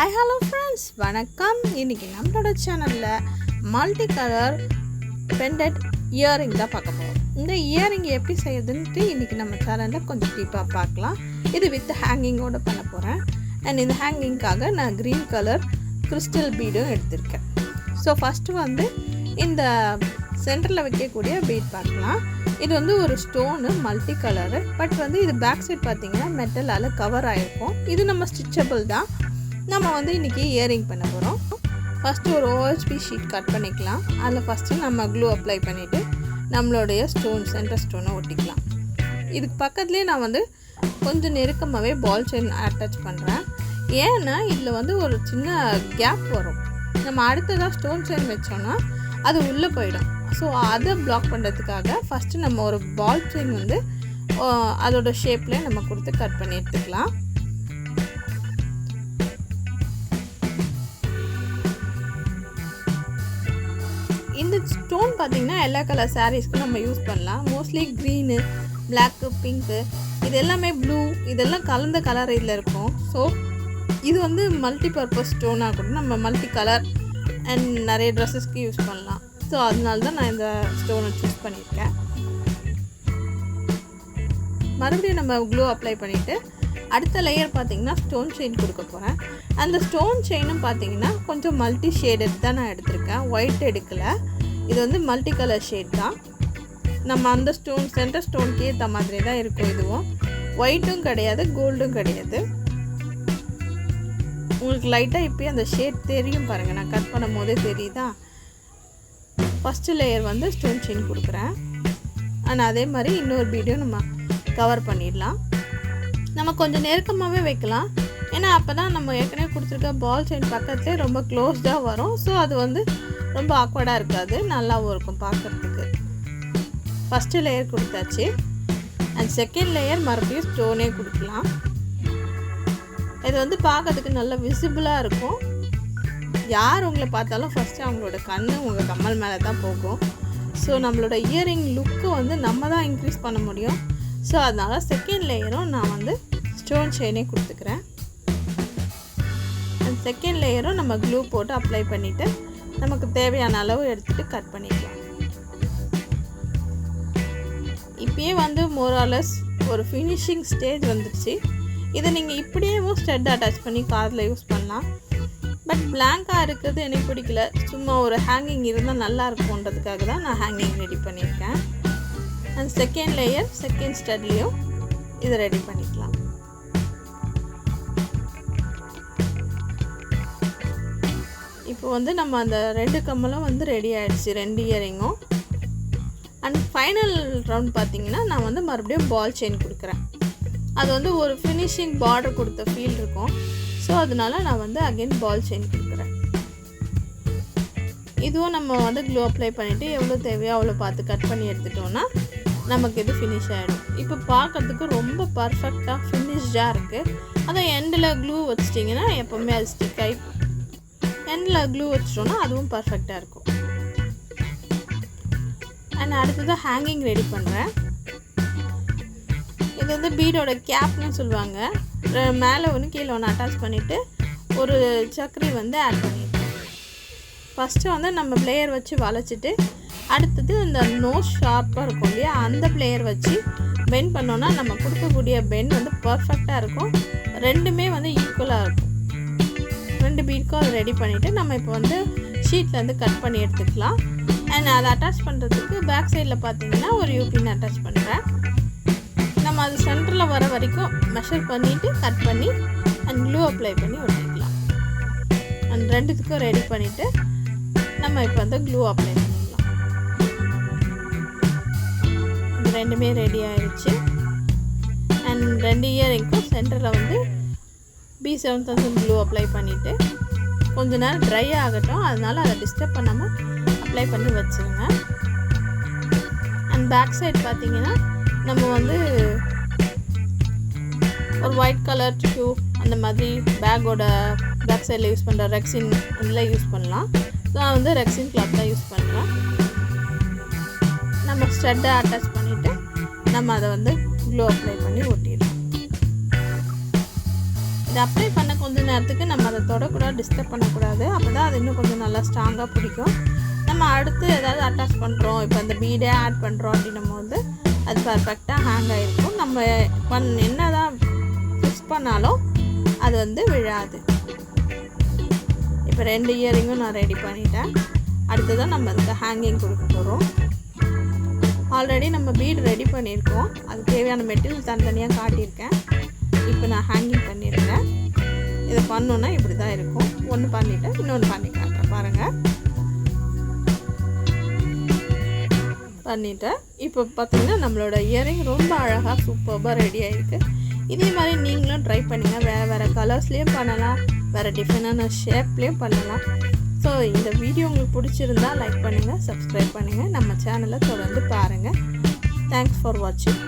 Hi hello friends, வணக்கம். இன்றைக்கி நம்மளோட சேனலில் மல்டி கலர் பெண்டட் இயரிங் தான் பார்க்க போகிறோம். இந்த இயரிங் எப்படி செய்யுதுன்ட்டு இன்றைக்கி நம்ம சேனலில் கொஞ்சம் டீப்பாக பார்க்கலாம். இது வித் ஹேங்கிங்கோடு பண்ண போகிறேன். அண்ட் இந்த ஹேங்கிங்காக நான் க்ரீன் கலர் கிறிஸ்டல் பீடும் எடுத்திருக்கேன். ஸோ ஃபஸ்ட்டு இந்த சென்டரில் வைக்கக்கூடிய பீட் பார்க்கலாம். இது ஒரு ஸ்டோனு மல்டி கலரு, பட் இது பேக் சைட் பார்த்திங்கன்னா மெட்டலால் கவர் ஆகிருக்கும். இது நம்ம ஸ்டிச்சபிள் தான். நம்ம இன்றைக்கி இயரிங் பண்ண போகிறோம். ஃபஸ்ட்டு ஒரு OHP ஷீட் கட் பண்ணிக்கலாம். அதில் ஃபஸ்ட்டு நம்ம க்ளூ அப்ளை பண்ணிவிட்டு நம்மளுடைய சென்டர் ஸ்டோனை ஒட்டிக்கலாம். இதுக்கு பக்கத்துலேயே நான் கொஞ்சம் நெருக்கமாகவே பால் செயின் அட்டாச் பண்ணுறேன். ஏன்னா இதில் ஒரு சின்ன கேப் வரும். நம்ம அடுத்ததாக ஸ்டோன் செயின் வச்சோன்னா அது உள்ளே போயிடும். ஸோ அதை பிளாக் பண்ணுறதுக்காக ஃபஸ்ட்டு நம்ம ஒரு பால் செயின் அதோட ஷேப்லேயே நம்ம கொடுத்து கட் பண்ணி எடுத்துக்கலாம். இந்த ஸ்டோன் பார்த்திங்கன்னா எல்லா கலர் சாரீஸ்க்கும் நம்ம யூஸ் பண்ணலாம். மோஸ்ட்லி க்ரீனு, பிளாக்கு, பிங்க்கு, இது எல்லாமே ப்ளூ, இதெல்லாம் கலந்த கலர் இதில் இருக்கும். ஸோ இது மல்டி பர்பஸ் ஸ்டோனாக கூட நம்ம மல்டி கலர் அண்ட் நிறைய ட்ரெஸ்ஸஸ்க்கு யூஸ் பண்ணலாம். ஸோ அதனால தான் நான் இந்த ஸ்டோனை சூஸ் பண்ணியிருக்கேன். மறுபடியும் நம்ம க்ளூ அப்ளை பண்ணிவிட்டு அடுத்த லேயர் பார்த்திங்கன்னா ஸ்டோன் செயின் கொடுக்க போகிறேன். அந்த ஸ்டோன் செயினும் பார்த்திங்கன்னா கொஞ்சம் மல்டி ஷேடட் தான் நான் எடுத்திருக்கேன். ஒயிட் எடுக்கலை. இது மல்டி கலர் ஷேட் தான். நம்ம அந்த ஸ்டோன் சென்டர் ஸ்டோனுக்கு ஏற்ற மாதிரி தான் இருக்கும். இதுவும் ஒயிட்டும் கிடையாது, கோல்டும் கிடையாது. உங்களுக்கு லைட்டாக இப்போயே அந்த ஷேட் தெரியும் பாருங்கள். நான் கட் பண்ணும் போதே தெரியுதா. ஃபஸ்ட்டு லேயர் ஸ்டோன் செயின் கொடுக்குறேன். ஆனால் அதே மாதிரி இன்னொரு வீடியோ நம்ம கவர் பண்ணிடலாம். நம்ம கொஞ்சம் நெருக்கமாகவே வைக்கலாம். ஏன்னா அப்போ தான் நம்ம ஏற்கனவே கொடுத்துருக்க பால் செயின் பக்கத்துலேயே ரொம்ப க்ளோஸ்டாக வரும். ஸோ அது ரொம்ப ஆக்வர்டாக இருக்காது, நல்லாவும் இருக்கும் பார்க்குறதுக்கு. ஃபஸ்ட்டு லேயர் கொடுத்தாச்சு. அண்ட் செகண்ட் லேயர் மறுபடியும் ஸ்டோனே கொடுக்கலாம். இது பார்க்கறதுக்கு நல்லா விசிபிளாக இருக்கும். யார் உங்களை பார்த்தாலும் ஃபஸ்ட்டு அவங்களோட கண்ணு உங்கள் கம்மல் மேலே தான் போகும். ஸோ நம்மளோட இயரிங் லுக்கு நம்ம தான் இன்க்ரீஸ் பண்ண முடியும். ஸோ அதனால் செகண்ட் லேயரும் நான் ஸ்டோன் செயினே கொடுத்துக்கிறேன். அண்ட் செகண்ட் லேயரும் நம்ம க்ளூ போட்டு அப்ளை பண்ணிவிட்டு நமக்கு தேவையான அளவு எடுத்துகிட்டு கட் பண்ணிக்கலாம். இப்போயே மோராலஸ் ஒரு ஃபினிஷிங் ஸ்டேஜ் வந்துடுச்சு. இதை நீங்கள் இப்படியே ஸ்டெட் அட்டாச் பண்ணி காதில் யூஸ் பண்ணலாம். பட் பிளாங்காக இருக்கிறது எனக்கு பிடிக்கல. சும்மா ஒரு ஹேங்கிங் இருந்தால் நல்லா இருக்கும்ன்றதுக்காக தான் நான் ஹேங்கிங் ரெடி பண்ணியிருக்கேன். அண்ட் செகண்ட் லேயர் செகண்ட் ஸ்டட்லேயும் இதை ரெடி பண்ணிக்கலாம். இப்போ நம்ம அந்த 2 கம்மலும் ரெடி ஆகிடுச்சு, 2 இயரிங்கும். அண்ட் ஃபைனல் ரவுண்ட் பார்த்திங்கன்னா நான் மறுபடியும் பால் செயின் கொடுக்குறேன். அது ஒரு ஃபினிஷிங் பார்டர் கொடுத்த ஃபீல் இருக்கும். ஸோ அதனால நான் அகெயின் பால் செயின் கொடுக்குறேன். இதுவும் நம்ம க்ளூ அப்ளை பண்ணிவிட்டு எவ்வளோ தேவையோ அவ்வளோ பார்த்து கட் பண்ணி எடுத்துட்டோன்னா நமக்கு இது ஃபினிஷ் ஆகிடும். இப்போ பார்க்குறதுக்கு ரொம்ப பர்ஃபெக்டாக ஃபினிஷ்டாக இருக்குது. அதை எண்டில் க்ளூ வச்சிட்டிங்கன்னா எப்போவுமே அது ஸ்டிக் ஆகி எண்டில் க்ளூ வச்சிட்டோன்னா அதுவும் பர்ஃபெக்டாக இருக்கும். அண்ட் அடுத்ததாக ஹேங்கிங் ரெடி பண்ணுறேன். இது பீடோட கேப்னு சொல்லுவாங்க. மேலே கீழே அட்டாச் பண்ணிவிட்டு ஒரு சக்கரி ஆட் பண்ணியிருக்கேன். ஃபஸ்ட்டு நம்ம பிளேயர் வச்சு வளைச்சிட்டு அடுத்தது இந்த நோஸ் ஷார்ப்பாக இருக்கும் இல்லையா, அந்த பிளேயர் வச்சு பெண்ட் பண்ணோன்னா நம்ம கொடுக்கக்கூடிய பெண்ட் பர்ஃபெக்டாக இருக்கும். ரெண்டுமே ஈக்குவலாக இருக்கும். 2 பீட்க்கும் அதை ரெடி பண்ணிவிட்டு நம்ம இப்போ ஷீட்டில் கட் பண்ணி எடுத்துக்கலாம். அண்ட் அதை அட்டாச் பண்ணுறதுக்கு பேக் சைடில் பார்த்திங்கன்னா ஒரு யூபின் அட்டாச் பண்ணுறேன். நம்ம அது சென்டரில் வர வரைக்கும் மெஷர் பண்ணிவிட்டு கட் பண்ணி அண்ட் க்ளூ அப்ளை பண்ணி ஒட்டிக்கலாம். அண்ட் 2த்துக்கும் ரெடி பண்ணிவிட்டு நம்ம இப்போ க்ளூ அப்ளை பண்ணிடலாம். இது 2மே ரெடி ஆகிடுச்சு. அண்ட் 2 இயரிங்க்கும் சென்டரில் B7000 க்ளூ அப்ளை பண்ணிவிட்டு கொஞ்ச நேரம் ட்ரை ஆகட்டும். அதனால் அதை டிஸ்டர்ப் பண்ணாமல் அப்ளை பண்ணி வச்சுருங்க. அண்ட் பேக் சைட் பார்த்திங்கன்னா நம்ம ஒரு ஒயிட் கலர் டியூப் அந்த மாதிரி பேக்கோட பேக் சைடில் யூஸ் பண்ணுற ரெக்ஸின் அதில் யூஸ் பண்ணலாம். நான் ரெக்ஸின் கிளாத் தான் யூஸ் பண்ணுறேன். நம்ம ஸ்டட்டை அட்டாச் பண்ணிவிட்டு நம்ம அதை க்ளூ அப்ளை பண்ணி ஒட்டிடலாம். இதை அப்ளை பண்ண கொஞ்ச நேரத்துக்கு நம்ம அதை தொடக்கூடாது, டிஸ்டர்ப் பண்ணக்கூடாது. அப்போ தான் அது இன்னும் கொஞ்சம் நல்லா ஸ்ட்ராங்காக பிடிக்கும். நம்ம அடுத்து ஏதாவது அட்டாச் பண்ணுறோம், இப்போ அந்த பீடே ஆட் பண்ணுறோம் அப்படின்னும் போது அது பர்ஃபெக்டாக ஹேங் ஆகிருக்கும். நம்ம என்ன தான் ஃபிக்ஸ் பண்ணாலும் அது வந்து விழாது. இப்போ 2 இயரிங்கும் நான் ரெடி பண்ணிட்டேன். அடுத்ததான் நம்ம அதுக்கு ஹேங்கிங் கொடுக்க போகிறோம். ஆல்ரெடி நம்ம பீட் ரெடி பண்ணியிருக்கோம். அது தேவையான மெட்டீரியல் தனித்தனியாக காட்டியிருக்கேன். இப்போ நான் ஹேங்கிங் பண்ணியிருக்கேன். இதை பண்ணோன்னா இப்படி தான் இருக்கும். ஒன்று பண்ணிவிட்டு இன்னொன்று பண்ணி காட்டுறேன் பாருங்கள். பண்ணிவிட்டு இப்போ பார்த்திங்கன்னா நம்மளோட இயரிங் ரொம்ப அழகாக சூப்பராக ரெடி ஆகிருக்கு. இதே மாதிரி நீங்களும் ட்ரை பண்ணுங்கள். வேறு கலர்ஸ்லேயும் பண்ணலாம், வேறு டிஃப்ரெண்டான ஷேப்லேயும் பண்ணலாம். ஸோ இந்த வீடியோ உங்களுக்கு பிடிச்சிருந்தா லைக் பண்ணுங்கள், சப்ஸ்கிரைப் பண்ணுங்கள், நம்ம சேனலை தொடர்ந்து பாருங்கள். தேங்க்ஸ் ஃபார் வாட்சிங்.